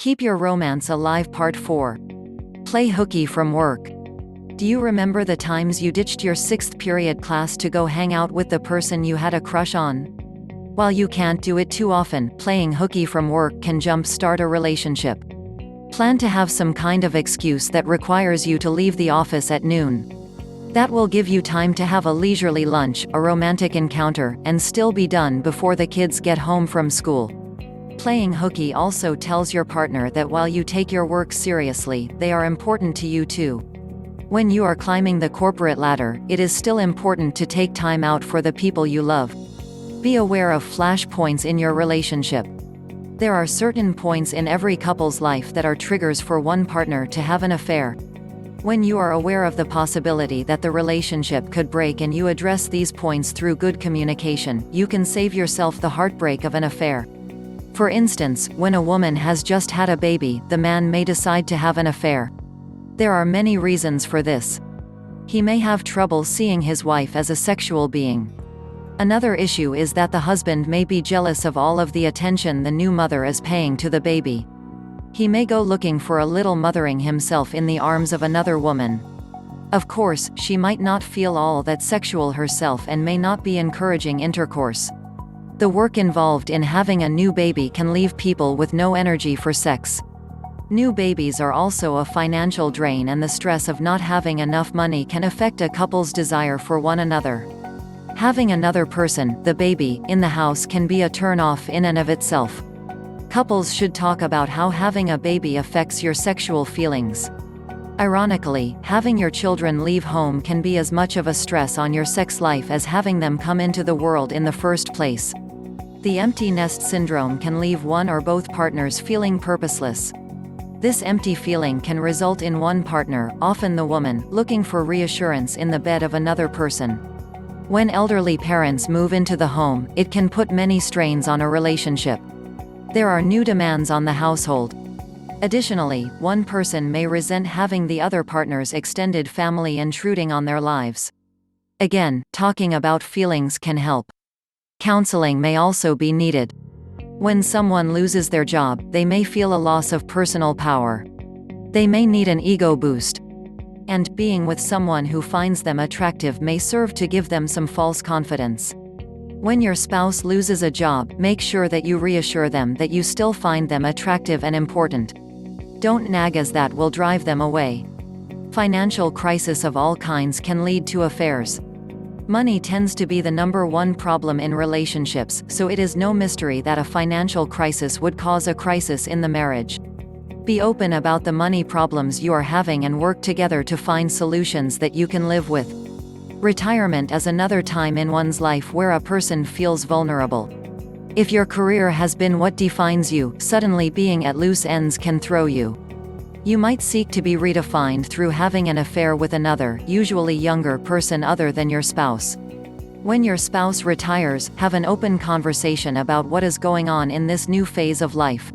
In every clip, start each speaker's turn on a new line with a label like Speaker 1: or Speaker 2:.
Speaker 1: Keep Your Romance Alive Part 4. Play hooky from work. Do you remember the times you ditched your 6th period class to go hang out with the person you had a crush on? While you can't do it too often, playing hooky from work can jump-start a relationship. Plan to have some kind of excuse that requires you to leave the office at noon. That will give you time to have a leisurely lunch, a romantic encounter, and still be done before the kids get home from school. Playing hooky also tells your partner that while you take your work seriously, they are important to you too. When you are climbing the corporate ladder, it is still important to take time out for the people you love. Be aware of flash points in your relationship. There are certain points in every couple's life that are triggers for one partner to have an affair. When you are aware of the possibility that the relationship could break and you address these points through good communication, you can save yourself the heartbreak of an affair. For instance, when a woman has just had a baby, the man may decide to have an affair. There are many reasons for this. He may have trouble seeing his wife as a sexual being. Another issue is that the husband may be jealous of all of the attention the new mother is paying to the baby. He may go looking for a little mothering himself in the arms of another woman. Of course, she might not feel all that sexual herself and may not be encouraging intercourse. The work involved in having a new baby can leave people with no energy for sex. New babies are also a financial drain, and the stress of not having enough money can affect a couple's desire for one another. Having another person, the baby, in the house can be a turn-off in and of itself. Couples should talk about how having a baby affects your sexual feelings. Ironically, having your children leave home can be as much of a stress on your sex life as having them come into the world in the first place. The empty nest syndrome can leave one or both partners feeling purposeless. This empty feeling can result in one partner, often the woman, looking for reassurance in the bed of another person. When elderly parents move into the home, it can put many strains on a relationship. There are new demands on the household. Additionally, one person may resent having the other partner's extended family intruding on their lives. Again, talking about feelings can help. Counseling may also be needed. When someone loses their job, they may feel a loss of personal power. They may need an ego boost. And being with someone who finds them attractive may serve to give them some false confidence. When your spouse loses a job, make sure that you reassure them that you still find them attractive and important. Don't nag, as that will drive them away. Financial crisis of all kinds can lead to affairs. Money tends to be the #1 problem in relationships, so it is no mystery that a financial crisis would cause a crisis in the marriage. Be open about the money problems you are having and work together to find solutions that you can live with. Retirement is another time in one's life where a person feels vulnerable. If your career has been what defines you, suddenly being at loose ends can throw you. You might seek to be redefined through having an affair with another, usually younger person other than your spouse. When your spouse retires, have an open conversation about what is going on in this new phase of life.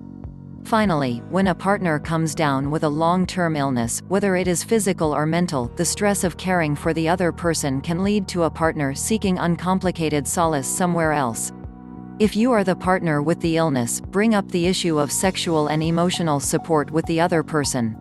Speaker 1: Finally, when a partner comes down with a long-term illness, whether it is physical or mental, the stress of caring for the other person can lead to a partner seeking uncomplicated solace somewhere else. If you are the partner with the illness, bring up the issue of sexual and emotional support with the other person.